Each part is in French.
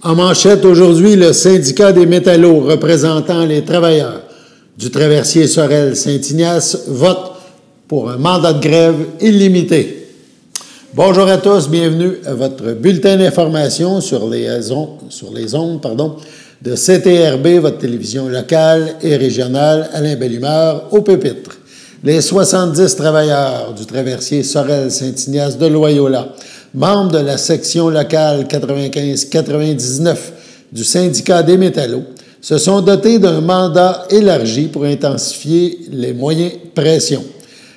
En manchette aujourd'hui, le syndicat des métallos représentant les travailleurs du traversier Sorel-Saint-Ignace vote pour un mandat de grève illimité. Bonjour à tous, bienvenue à votre bulletin d'information sur les ondes de CTRB, votre télévision locale et régionale. Alain Bellumeur au pupitre. Les 70 travailleurs du traversier Sorel-Saint-Ignace de Loyola, membres de la section locale 95-99 du syndicat des métallos, se sont dotés d'un mandat élargi pour intensifier les moyens pression.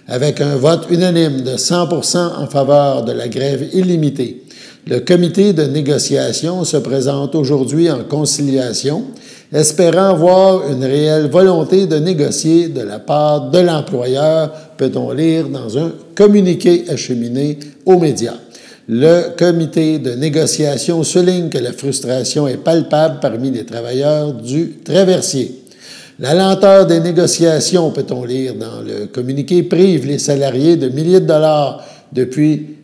Avec un vote unanime de 100% en faveur de la grève illimitée, le comité de négociation se présente aujourd'hui en conciliation, espérant voir une réelle volonté de négocier de la part de l'employeur, peut-on lire dans un communiqué acheminé aux médias. Le comité de négociation souligne que la frustration est palpable parmi les travailleurs du traversier. La lenteur des négociations, peut-on lire dans le communiqué, prive les salariés de milliers de dollars depuis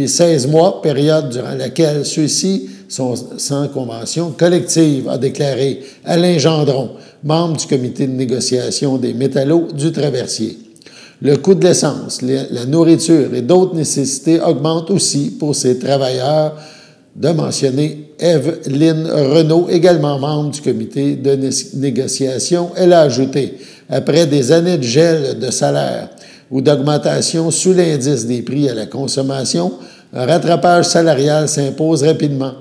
16 mois, période durant laquelle ceux-ci sont sans convention collective, a déclaré Alain Gendron, membre du comité de négociation des métallos du traversier. Le coût de l'essence, la nourriture et d'autres nécessités augmentent aussi pour ces travailleurs, de mentionner Evelyne Renaud, également membre du comité de négociation. Elle a ajouté, après des années de gel de salaire ou d'augmentation sous l'indice des prix à la consommation, un rattrapage salarial s'impose rapidement,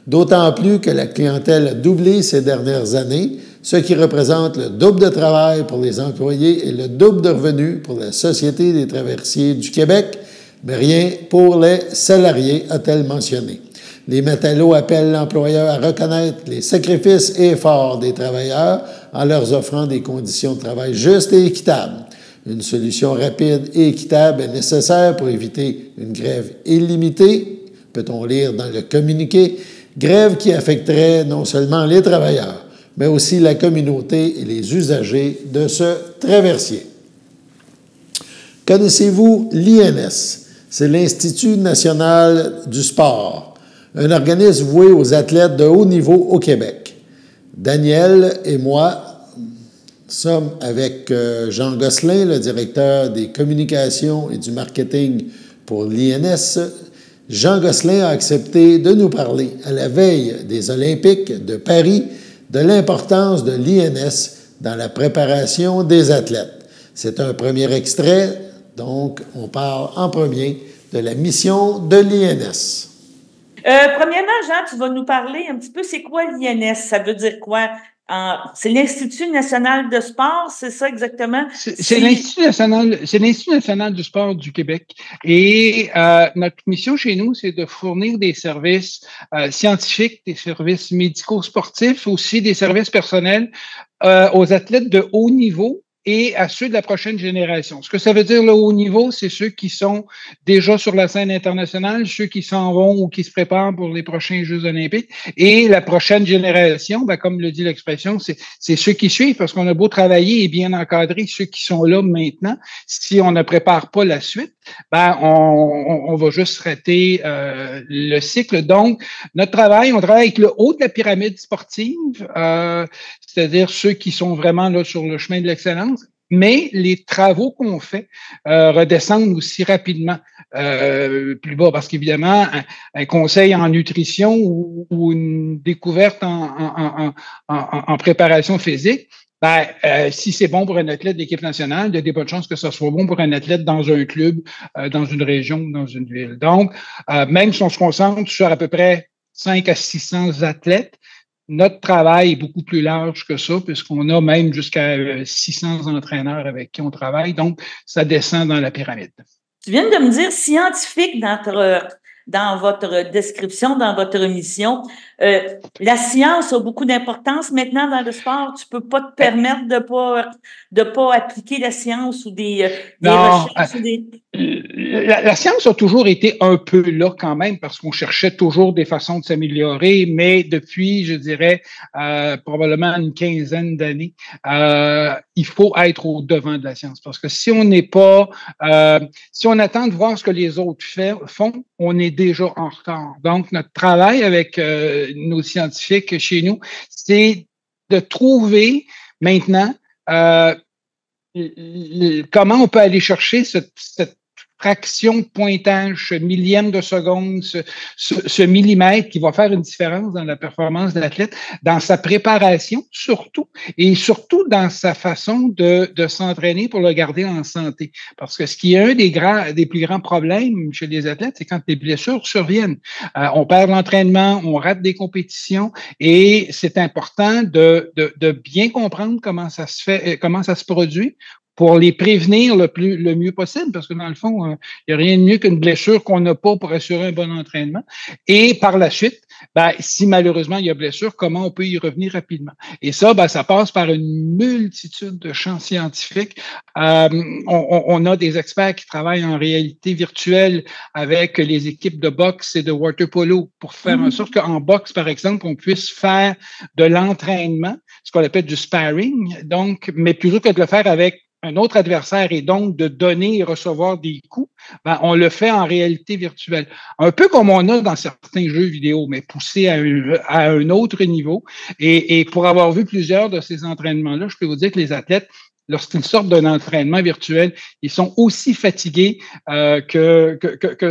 d'autant plus que la clientèle a doublé ces dernières années, ce qui représente le double de travail pour les employés et le double de revenus pour la Société des traversiers du Québec, mais rien pour les salariés, a-t-elle mentionné. Les métallos appellent l'employeur à reconnaître les sacrifices et efforts des travailleurs en leur offrant des conditions de travail justes et équitables. Une solution rapide et équitable est nécessaire pour éviter une grève illimitée, peut-on lire dans le communiqué, grève qui affecterait non seulement les travailleurs, mais aussi la communauté et les usagers de ce traversier. Connaissez-vous l'INS? C'est l'Institut national du sport, un organisme voué aux athlètes de haut niveau au Québec. Daniel et moi sommes avec Jean Gosselin, le directeur des communications et du marketing pour l'INS. Jean Gosselin a accepté de nous parler à la veille des Olympiques de Paris de l'importance de l'INS dans la préparation des athlètes. C'est un premier extrait, donc on parle en premier de la mission de l'INS. Premièrement, Jean, tu vas nous parler un petit peu, c'est quoi l'INS? Ça veut dire quoi? C'est l'Institut national de sport, c'est ça exactement? C'est l'Institut national du sport du Québec. Et notre mission chez nous, c'est de fournir des services scientifiques, des services médico-sportifs, aussi des services personnels aux athlètes de haut niveau et à ceux de la prochaine génération. Ce que ça veut dire le haut niveau, c'est ceux qui sont déjà sur la scène internationale, ceux qui s'en vont ou qui se préparent pour les prochains Jeux olympiques. Et la prochaine génération, comme le dit l'expression, c'est ceux qui suivent, parce qu'on a beau travailler et bien encadrer ceux qui sont là maintenant. Si on ne prépare pas la suite, on va juste rater le cycle. Donc, notre travail, on travaille avec le haut de la pyramide sportive, c'est-à-dire ceux qui sont vraiment là sur le chemin de l'excellence, mais les travaux qu'on fait redescendent aussi rapidement plus bas, parce qu'évidemment, un conseil en nutrition ou une découverte en préparation physique, si c'est bon pour un athlète d'équipe nationale, il y a des bonnes chances que ça soit bon pour un athlète dans un club, dans une région, dans une ville. Donc, même si on se concentre sur à peu près 500 à 600 athlètes, notre travail est beaucoup plus large que ça, puisqu'on a même jusqu'à 600 entraîneurs avec qui on travaille. Donc, ça descend dans la pyramide. Tu viens de me dire scientifique dans votre description, dans votre mission. La science a beaucoup d'importance maintenant dans le sport. Tu peux pas te permettre de pas appliquer la science ou des recherches. La science a toujours été un peu là quand même, parce qu'on cherchait toujours des façons de s'améliorer, mais depuis, je dirais, probablement une quinzaine d'années, il faut être au devant de la science, parce que si on n'est pas, si on attend de voir ce que les autres font, on est déjà en retard. Donc, notre travail avec nos scientifiques chez nous, c'est de trouver maintenant comment on peut aller chercher cette fraction de pointage, ce millième de seconde, ce millimètre qui va faire une différence dans la performance de l'athlète, dans sa préparation surtout, et surtout dans sa façon de s'entraîner pour le garder en santé. Parce que ce qui est un des plus grands problèmes chez les athlètes, c'est quand les blessures surviennent. On perd l'entraînement, on rate des compétitions, et c'est important de bien comprendre comment ça se fait, comment ça se produit, pour les prévenir le mieux possible, parce que dans le fond, il n'y a rien de mieux qu'une blessure qu'on n'a pas pour assurer un bon entraînement. Et par la suite, si malheureusement il y a blessure, comment on peut y revenir rapidement? Et ça, ça passe par une multitude de champs scientifiques. On a des experts qui travaillent en réalité virtuelle avec les équipes de boxe et de water polo pour faire en sorte qu'en boxe, par exemple, on puisse faire de l'entraînement, ce qu'on appelle du sparring, donc, mais plutôt que de le faire avec un autre adversaire et donc de donner et recevoir des coups, on le fait en réalité virtuelle. Un peu comme on a dans certains jeux vidéo, mais poussé à un autre niveau. Et pour avoir vu plusieurs de ces entraînements-là, je peux vous dire que les athlètes, lorsqu'ils sortent d'un entraînement virtuel, ils sont aussi fatigués que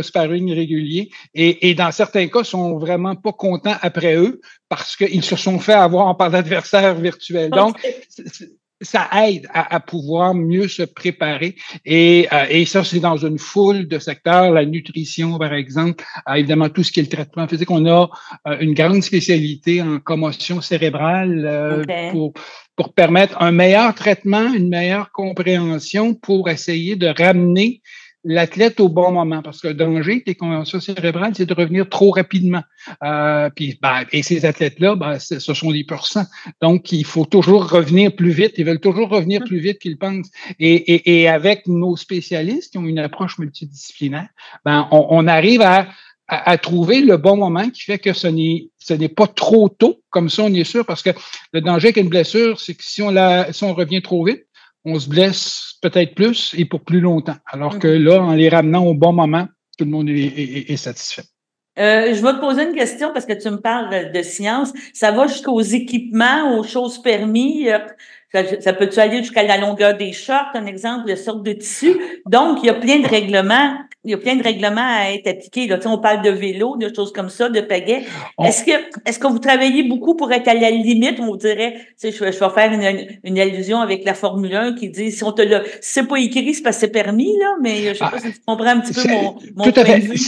sparring régulier. Et dans certains cas, sont vraiment pas contents après eux parce qu'ils se sont fait avoir par l'adversaire virtuel. Donc, ça aide à pouvoir mieux se préparer et ça, c'est dans une foule de secteurs, la nutrition, par exemple, évidemment, tout ce qui est le traitement physique. On a une grande spécialité en commotion cérébrale pour permettre un meilleur traitement, une meilleure compréhension pour essayer de ramener l'athlète au bon moment, parce que le danger des commotions cérébrales, c'est de revenir trop rapidement. Et ces athlètes-là, ce sont des pur sang. Donc, il faut toujours revenir plus vite. Ils veulent toujours revenir plus vite qu'ils pensent. Et avec nos spécialistes qui ont une approche multidisciplinaire, on arrive à trouver le bon moment qui fait que ce n'est pas trop tôt. Comme ça, on est sûr, parce que le danger avec une blessure, c'est que si on revient trop vite, on se blesse peut-être plus et pour plus longtemps. Alors que là, en les ramenant au bon moment, tout le monde est satisfait. Je vais te poser une question parce que tu me parles de science. Ça va jusqu'aux équipements, aux choses permises. Ça peut-tu aller jusqu'à la longueur des shorts, un exemple, de sorte de tissu. Donc, il y a plein de règlements. Il y a plein de règlements à être appliqués. Là, on parle de vélo, de choses comme ça, de pagaie. Est-ce que vous travaillez beaucoup pour être à la limite? On vous dirait, je vais faire une allusion avec la Formule 1 qui dit, si c'est pas écrit, c'est parce que c'est permis, là, mais je sais pas si tu comprends un petit peu mon point de vue.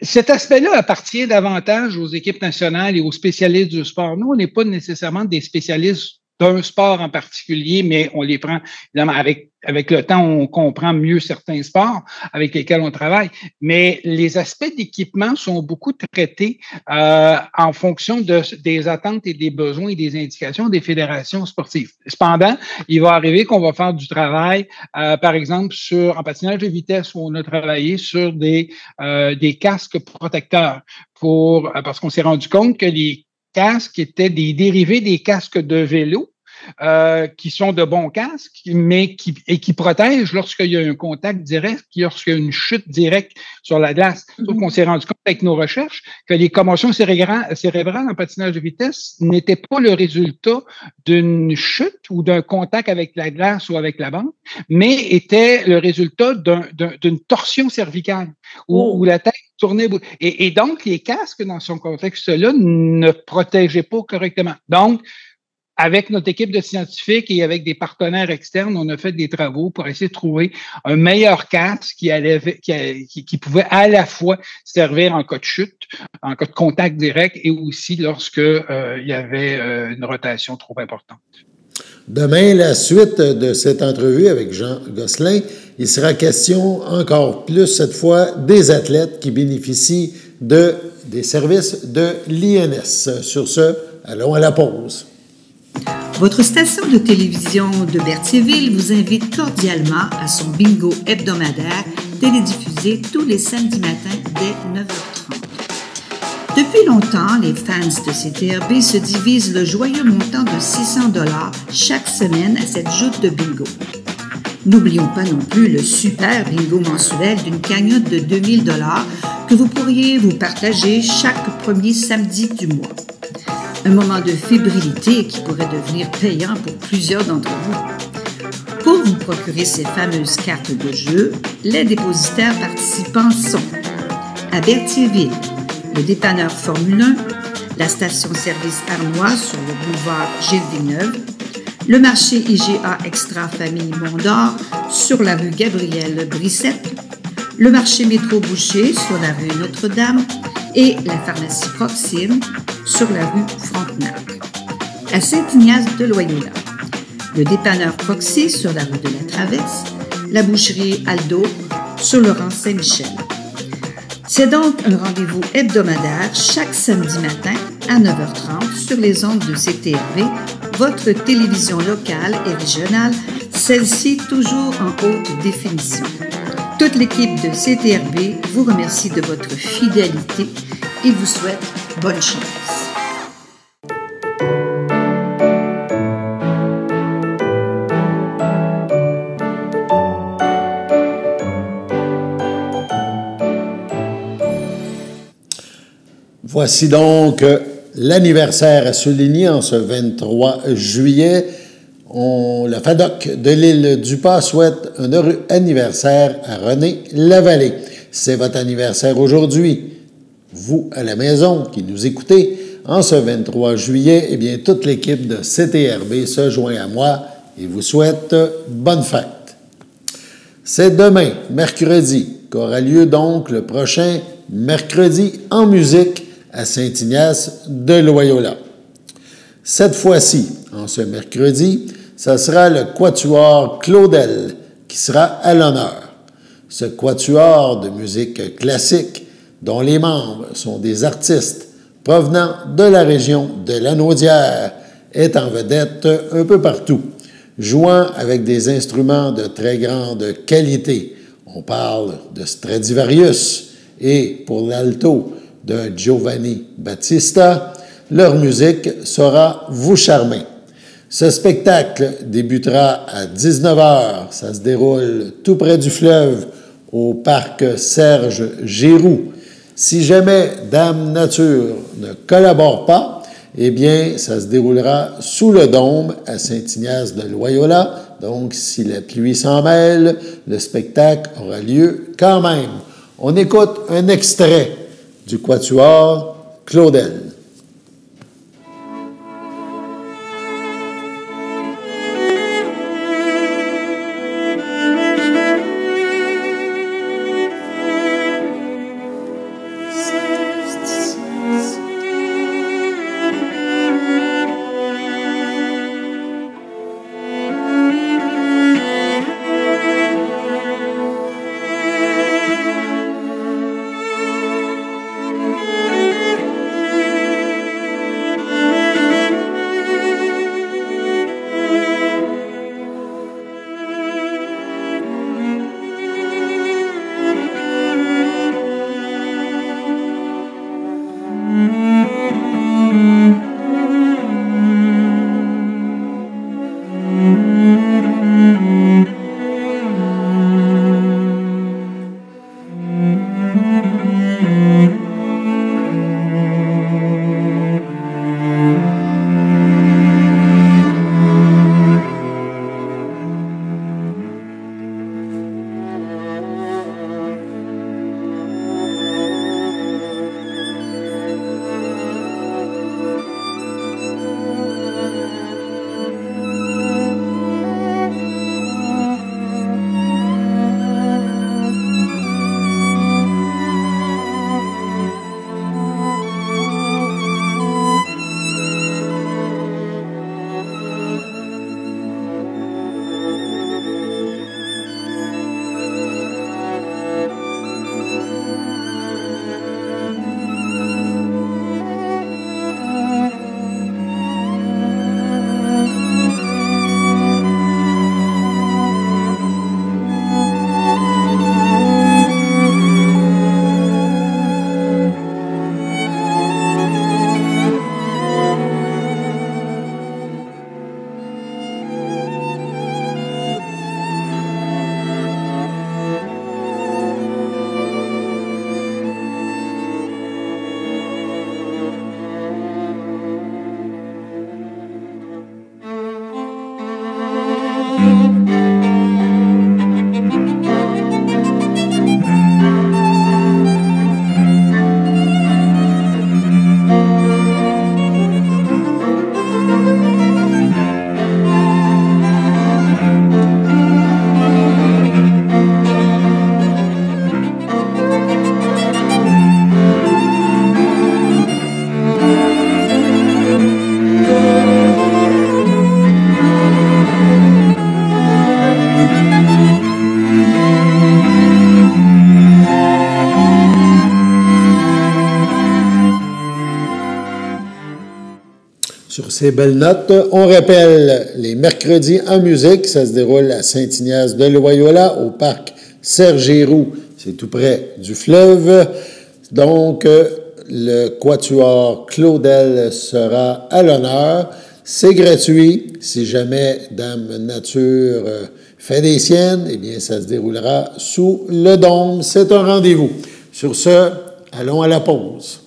Cet aspect-là appartient davantage aux équipes nationales et aux spécialistes du sport. Nous, on n'est pas nécessairement des spécialistes d'un sport en particulier, mais on les prend, évidemment, avec le temps, on comprend mieux certains sports avec lesquels on travaille. Mais les aspects d'équipement sont beaucoup traités en fonction des attentes et des besoins et des indications des fédérations sportives. Cependant, il va arriver qu'on va faire du travail, par exemple, en patinage de vitesse, où on a travaillé sur des casques protecteurs parce qu'on s'est rendu compte que les casques étaient des dérivés des casques de vélo, qui sont de bons casques, mais qui protègent lorsqu'il y a un contact direct, lorsqu'il y a une chute directe sur la glace. Sauf qu'on s'est rendu compte avec nos recherches que les commotions cérébrales en patinage de vitesse n'étaient pas le résultat d'une chute ou d'un contact avec la glace ou avec la bande, mais étaient le résultat d'une torsion cervicale où la tête tournait. Et donc, les casques, dans ce contexte-là, ne protégeaient pas correctement. Donc, avec notre équipe de scientifiques et avec des partenaires externes, on a fait des travaux pour essayer de trouver un meilleur casque qui pouvait à la fois servir en cas de chute, en cas de contact direct et aussi lorsque il y avait une rotation trop importante. Demain, la suite de cette entrevue avec Jean Gosselin, il sera question encore plus cette fois des athlètes qui bénéficient des services de l'INS. Sur ce, allons à la pause. Votre station de télévision de Berthierville vous invite cordialement à son bingo hebdomadaire télédiffusé tous les samedis matins dès 9h30. Depuis longtemps, les fans de CTRB se divisent le joyeux montant de $600 chaque semaine à cette joute de bingo. N'oublions pas non plus le super bingo mensuel d'une cagnotte de 2000 $ que vous pourriez vous partager chaque premier samedi du mois. Un moment de fébrilité qui pourrait devenir payant pour plusieurs d'entre vous. Pour vous procurer ces fameuses cartes de jeu, les dépositaires participants sont à Berthierville, le dépanneur Formule 1, la station-service Armois sur le boulevard Gilles Villeneuve, le marché IGA Extra Famille Mont-d'Or sur la rue Gabrielle Brissette, le marché Métro Boucher sur la rue Notre-Dame et la pharmacie Proxime sur la rue Frontenac. À Saint-Ignace de Loyola, le dépanneur Proxy sur la rue de la Traverse, la boucherie Aldo sur le rang Saint-Michel. C'est donc un rendez-vous hebdomadaire chaque samedi matin à 9h30 sur les ondes de CTRV, votre télévision locale et régionale, celle-ci toujours en haute définition. Toute l'équipe de CTRV vous remercie de votre fidélité et vous souhaite bonne chance. Voici donc l'anniversaire à souligner en ce 23 juillet. La FADOC de l'île du Pas souhaite un heureux anniversaire à René Lavallée. C'est votre anniversaire aujourd'hui. Vous, à la maison, qui nous écoutez, en ce 23 juillet, eh bien, toute l'équipe de CTRB se joint à moi et vous souhaite bonne fête. C'est demain, mercredi, qu'aura lieu donc le prochain Mercredi en musique à Saint-Ignace de Loyola. Cette fois-ci, en ce mercredi, ce sera le quatuor Claudel qui sera à l'honneur. Ce quatuor de musique classique, dont les membres sont des artistes provenant de la région de Lanaudière, est en vedette un peu partout, jouant avec des instruments de très grande qualité. On parle de Stradivarius et, pour l'alto, de Giovanni Battista. Leur musique saura vous charmer. Ce spectacle débutera à 19h. Ça se déroule tout près du fleuve, au parc Serge Giroux. Si jamais Dame Nature ne collabore pas, eh bien, ça se déroulera sous le dôme à Saint-Ignace de Loyola. Donc, si la pluie s'en mêle, le spectacle aura lieu quand même. On écoute un extrait du quatuor Claudel. ces belles notes, on rappelle les mercredis en musique, ça se déroule à Saint-Ignace de Loyola, au parc Serge-Giroux, c'est tout près du fleuve. Donc, le quatuor Claudel sera à l'honneur. C'est gratuit. Si jamais Dame Nature fait des siennes, eh bien, ça se déroulera sous le dôme. C'est un rendez-vous. Sur ce, allons à la pause.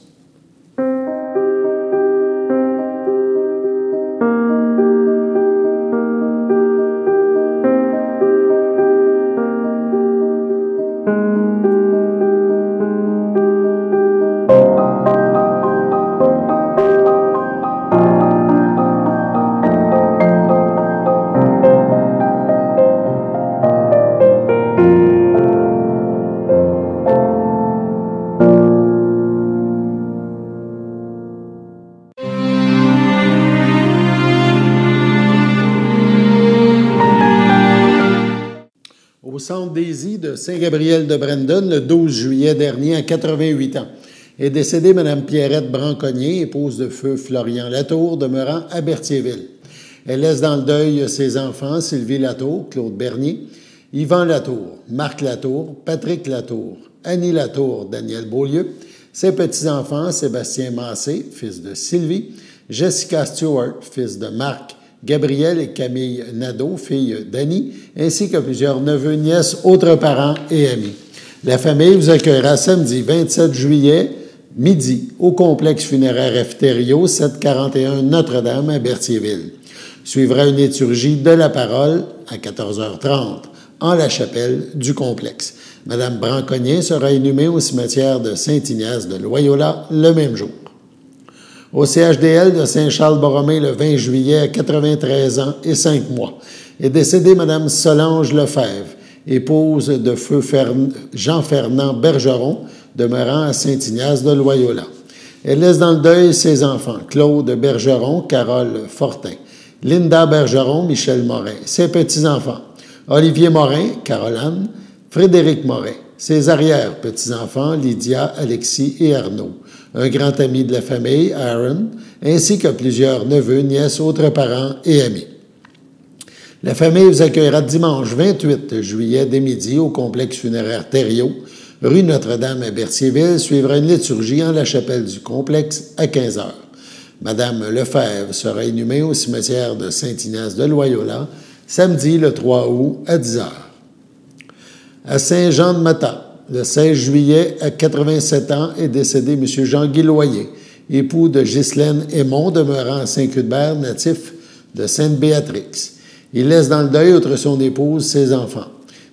Au Centre Daisy de Saint-Gabriel-de-Brandon, le 12 juillet dernier, à 88 ans, est décédée Mme Pierrette Brancognier, épouse de feu Florian Latour, demeurant à Berthierville. Elle laisse dans le deuil ses enfants, Sylvie Latour, Claude Bernier, Yvan Latour, Marc Latour, Patrick Latour, Annie Latour, Daniel Beaulieu, ses petits-enfants, Sébastien Massé, fils de Sylvie, Jessica Stewart, fils de Marc, Gabriel et Camille Nadeau, fille d'Annie, ainsi que plusieurs neveux, nièces, autres parents et amis. La famille vous accueillera samedi 27 juillet, midi, au complexe funéraire Efterio, 741 Notre-Dame à Berthierville. Suivra une liturgie de la parole à 14h30 en la chapelle du complexe. Madame Brancognier sera inhumée au cimetière de Saint-Ignace de Loyola le même jour. Au CHDL de Saint-Charles-Borromée le 20 juillet, à 93 ans et 5 mois, est décédée Mme Solange Lefebvre, épouse de feu Jean-Fernand Bergeron, demeurant à Saint-Ignace de Loyola. Elle laisse dans le deuil ses enfants, Claude Bergeron, Carole Fortin, Linda Bergeron, Michel Morin, ses petits-enfants, Olivier Morin, Caroline, Frédéric Morin, ses arrière-petits-enfants, Lydia, Alexis et Arnaud, un grand ami de la famille, Aaron, ainsi que plusieurs neveux, nièces, autres parents et amis. La famille vous accueillera dimanche 28 juillet dès midi au complexe funéraire Thériault, rue Notre-Dame à Berthierville. Suivra une liturgie en la chapelle du complexe à 15 h. Madame Lefebvre sera inhumée au cimetière de Saint-Ignace de Loyola samedi le 3 août à 10 h. À Saint-Jean-de-Mata, le 16 juillet, à 87 ans, est décédé M. Jean-Guy Loyer, époux de Ghislaine Aymon, demeurant à Saint-Cuthbert, natif de Sainte-Béatrix. Il laisse dans le deuil, outre son épouse, ses enfants.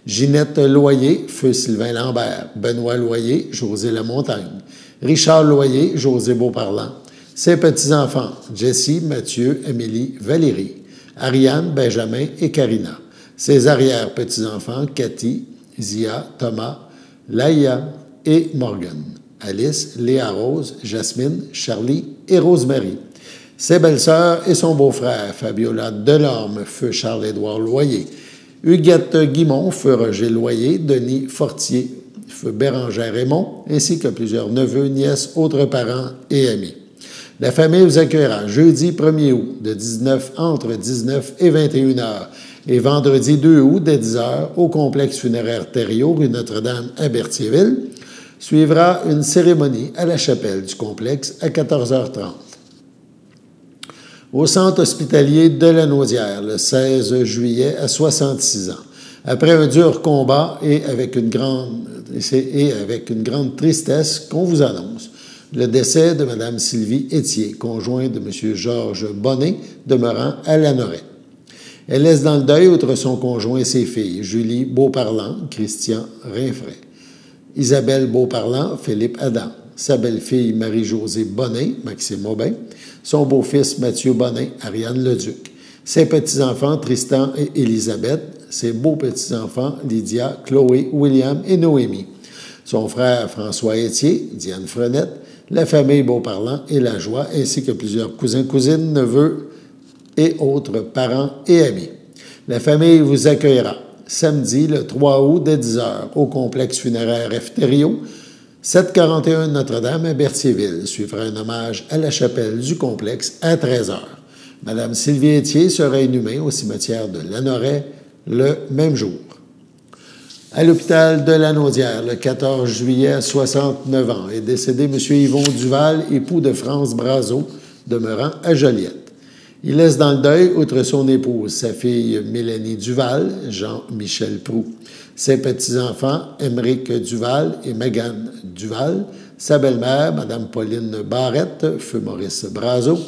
Ginette Loyer, feu Sylvain Lambert, Benoît Loyer, José Lamontagne, Richard Loyer, José Beauparlant, ses petits-enfants, Jessie, Mathieu, Amélie, Valérie, Ariane, Benjamin et Karina, ses arrière-petits-enfants, Cathy, Zia, Thomas, Laïa et Morgan, Alice, Léa Rose, Jasmine, Charlie et Rosemary, ses belles-sœurs et son beau-frère, Fabiola Delorme, feu Charles-Édouard Loyer, Huguette Guimont, feu Roger Loyer, Denis Fortier, feu Bérangère Raymond, ainsi que plusieurs neveux, nièces, autres parents et amis. La famille vous accueillera jeudi 1er août entre 19 et 21 h et vendredi 2 août dès 10 h au complexe funéraire Thériault, rue Notre-Dame à Berthierville. Suivra une cérémonie à la chapelle du complexe à 14h30. Au centre hospitalier de la Naudière, le 16 juillet à 66 ans. Après un dur combat et avec une grande tristesse qu'on vous annonce le décès de Mme Sylvie Étier, conjointe de M. Georges Bonnet, demeurant à Lanoret. Elle laisse dans le deuil, outre son conjoint, ses filles, Julie Beauparlant, Christian Rinfray, Isabelle Beauparlant, Philippe Adam, sa belle-fille Marie-Josée Bonnet, Maxime Aubin, son beau-fils Mathieu Bonnet, Ariane Leduc, ses petits-enfants Tristan et Élisabeth, ses beaux-petits-enfants Lydia, Chloé, William et Noémie, son frère François Étier, Diane Frenette, la famille Beauparlant et la joie, ainsi que plusieurs cousins, cousines, neveux et autres parents et amis. La famille vous accueillera samedi, le 3 août, dès 10 h au complexe funéraire Efterio, 741 Notre-Dame à Berthierville. Suivra un hommage à la chapelle du complexe à 13 h. Madame Sylvie Étier sera inhumée au cimetière de Lanoret le même jour. À l'hôpital de Lanaudière, le 14 juillet, à 69 ans, est décédé M. Yvon Duval, époux de France Brazeau, demeurant à Joliette. Il laisse dans le deuil, outre son épouse, sa fille Mélanie Duval, Jean-Michel Proux, ses petits-enfants, Émeric Duval et Mégane Duval, sa belle-mère, Mme Pauline Barrette, feu Maurice Brazeau,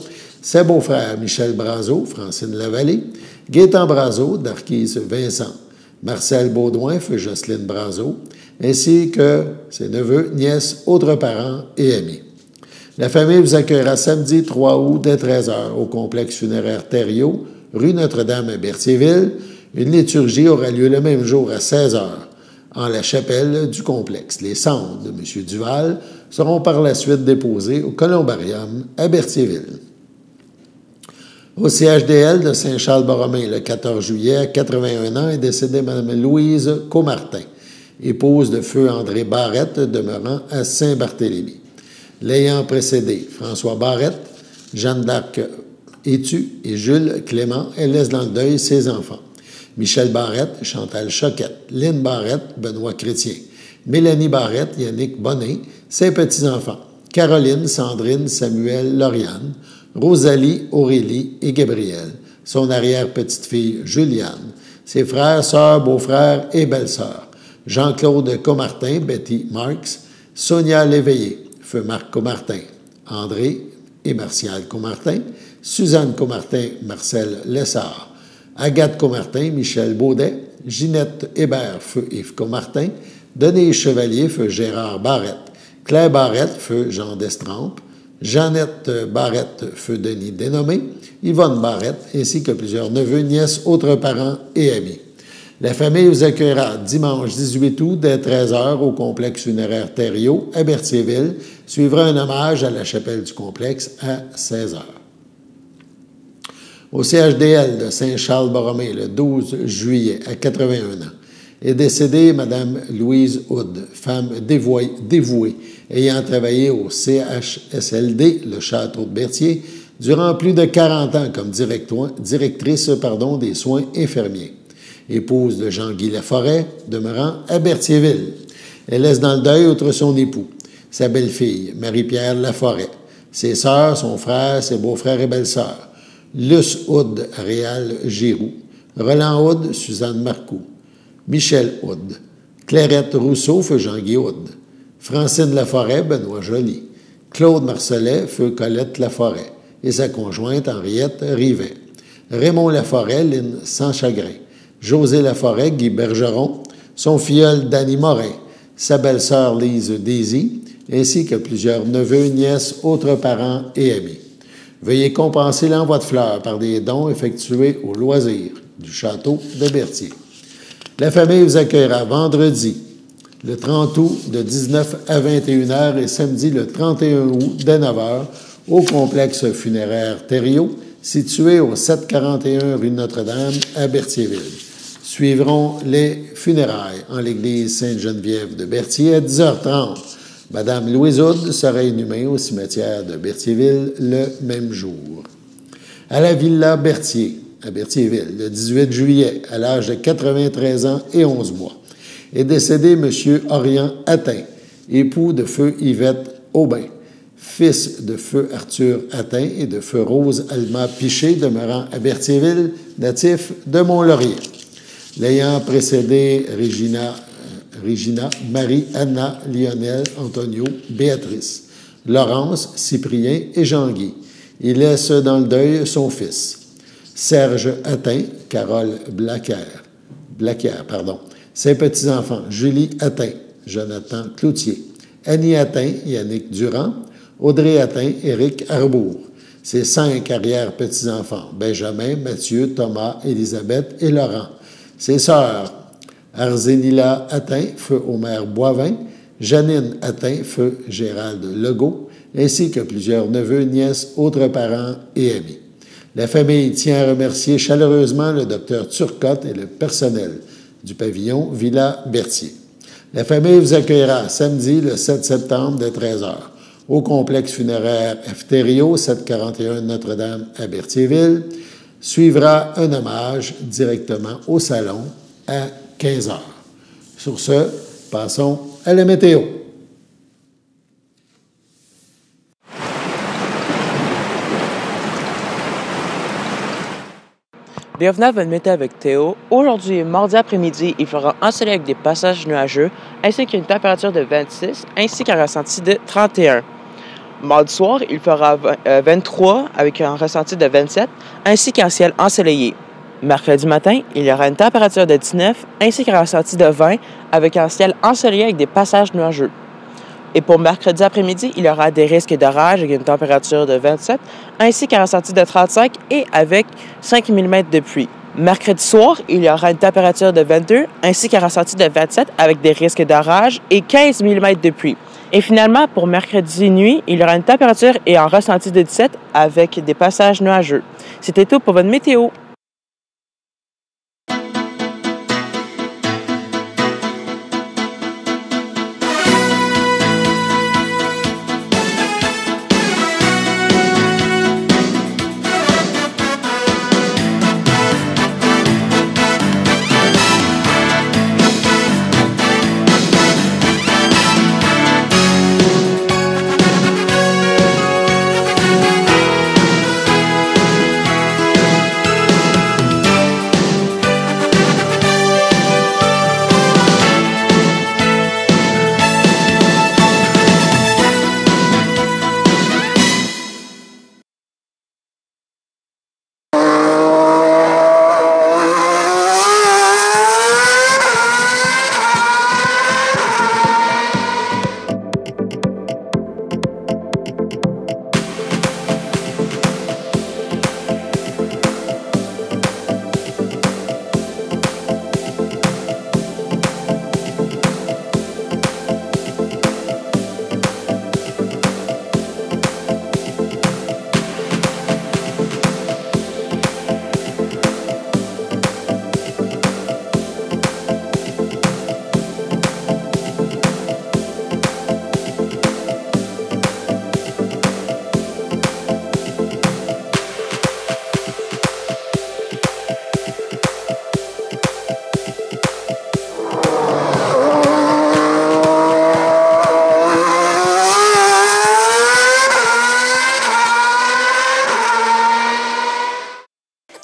ses beaux-frères Michel Brazeau, Francine Lavallée, Gaétan Brazeau, d'Arquise Vincent, Marcel Baudouin, feu Jocelyne Brazeau, ainsi que ses neveux, nièces, autres parents et amis. La famille vous accueillera samedi 3 août dès 13h au complexe funéraire Thériault, rue Notre-Dame à Berthierville. Une liturgie aura lieu le même jour à 16h en la chapelle du complexe. Les cendres de M. Duval seront par la suite déposées au Columbarium à Berthierville. Au CHDL de Saint-Charles-Borromée, le 14 juillet, à 81 ans, est décédée Mme Louise Comartin, épouse de feu André Barrette, demeurant à Saint-Barthélemy. L'ayant précédé, François Barrette, Jeanne d'Arc Étu et Jules Clément, elle laisse dans le deuil ses enfants. Michel Barrette, Chantal Choquette, Lynne Barrette, Benoît Chrétien, Mélanie Barrette, Yannick Bonnet, ses petits-enfants, Caroline, Sandrine, Samuel, Lauriane, Rosalie, Aurélie et Gabriel, son arrière-petite-fille Juliane, ses frères, sœurs, beaux-frères et belles-sœurs, Jean-Claude Comartin, Betty Marks, Sonia Léveillé, feu Marc Comartin, André et Martial Comartin, Suzanne Comartin, Marcel Lessard, Agathe Comartin, Michel Baudet, Ginette Hébert, feu Yves Comartin, Denise Chevalier, feu Gérard Barrette, Claire Barrette, feu Jean Destrempes, Jeannette Barrette, feu Denis Dénommé, Yvonne Barrette, ainsi que plusieurs neveux, nièces, autres parents et amis. La famille vous accueillera dimanche 18 août dès 13h au complexe funéraire Thériault à Berthierville. Suivra un hommage à la chapelle du complexe à 16h. Au CHDL de Saint-Charles-Borromée, le 12 juillet, à 81 ans, est décédée Mme Louise Houd, femme dévouée, ayant travaillé au CHSLD, le Château de Berthier, durant plus de 40 ans comme directrice des soins infirmiers. Épouse de Jean-Guy Laforêt, demeurant à Berthierville. Elle laisse dans le deuil, outre son époux, sa belle-fille, Marie-Pierre Laforêt, ses sœurs, son frère, ses beaux-frères et belles-sœurs, Luce Houd, Réal Giroux, Roland Houd, Suzanne Marcoux, Michel Houd, Clairette Rousseau, feu Jean-Guy Houd, Francine Laforêt, Benoît Joly, Claude Marcelet, feu Colette Laforêt, et sa conjointe Henriette Rivet, Raymond Laforêt, Lynne Sans Chagrin, José Laforêt, Guy Bergeron, son filleul Danny Morin, sa belle-sœur Lise Daisy, ainsi que plusieurs neveux, nièces, autres parents et amis. Veuillez compenser l'envoi de fleurs par des dons effectués au loisir du château de Berthier. La famille vous accueillera vendredi, le 30 août, de 19 à 21h et samedi, le 31 août, dès 9h, au complexe funéraire Thériault, situé au 741 rue Notre-Dame à Berthierville. Suivront les funérailles en l'église Sainte-Geneviève de Berthier à 10h30. Madame Louise Houd sera inhumée au cimetière de Berthierville le même jour. À la Villa Berthier, à Berthierville, le 18 juillet, à l'âge de 93 ans et 11 mois, est décédé M. Orion Attin, époux de feu Yvette Aubin, fils de feu Arthur Attin et de feu Rose Alma Piché, demeurant à Berthierville, natif de Mont-Laurier. L'ayant précédé Regina, Marie, Anna, Lionel, Antonio, Béatrice, Laurence, Cyprien et Jean-Guy. Il laisse dans le deuil son fils, Serge Attin, Carole Blaquière, ses petits-enfants, Julie Attin, Jonathan Cloutier, Annie Attin, Yannick Durand, Audrey Attin, Éric Arbour, ses 5 arrière-petits-enfants, Benjamin, Mathieu, Thomas, Élisabeth et Laurent, ses sœurs, Arzénila Attin, feu Omer Boivin, Janine Attin, feu Gérald Legault, ainsi que plusieurs neveux, nièces, autres parents et amis. La famille tient à remercier chaleureusement le docteur Turcotte et le personnel du pavillon Villa Berthier. La famille vous accueillera samedi, le 7 septembre, dès 13h, au complexe funéraire Efterio, 741 Notre-Dame à Berthierville. Suivra un hommage directement au salon à 15 h. Sur ce, passons à la météo. Bienvenue à votre météo avec Théo. Aujourd'hui, mardi après-midi, il fera ensoleillé avec des passages nuageux, ainsi qu'une température de 26, ainsi qu'un ressenti de 31. Mardi soir, il fera 23 avec un ressenti de 27, ainsi qu'un ciel ensoleillé. Mercredi matin, il y aura une température de 19, ainsi qu'un ressenti de 20, avec un ciel ensoleillé avec des passages nuageux. Et pour mercredi après-midi, il y aura des risques d'orage avec une température de 27, ainsi qu'un ressenti de 35 et avec 5 mm de pluie. Mercredi soir, il y aura une température de 22, ainsi qu'un ressenti de 27 avec des risques d'orage et 15 mm de pluie. Et finalement, pour mercredi nuit, il y aura une température et un ressenti de 17 avec des passages nuageux. C'était tout pour votre météo.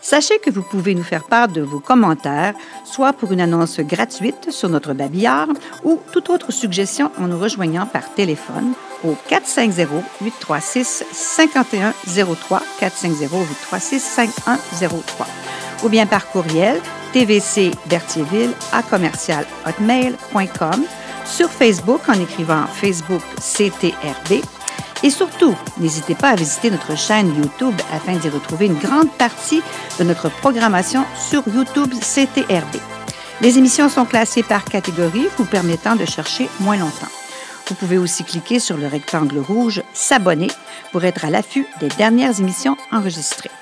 Sachez que vous pouvez nous faire part de vos commentaires, soit pour une annonce gratuite sur notre babillard ou toute autre suggestion en nous rejoignant par téléphone au 450-836-5103, 450-836-5103, ou bien par courriel tvcberthierville@hotmail.com, sur Facebook en écrivant Facebook CTRB. Et surtout, n'hésitez pas à visiter notre chaîne YouTube afin d'y retrouver une grande partie de notre programmation sur YouTube CTRB. Les émissions sont classées par catégorie, vous permettant de chercher moins longtemps. Vous pouvez aussi cliquer sur le rectangle rouge « S'abonner » pour être à l'affût des dernières émissions enregistrées.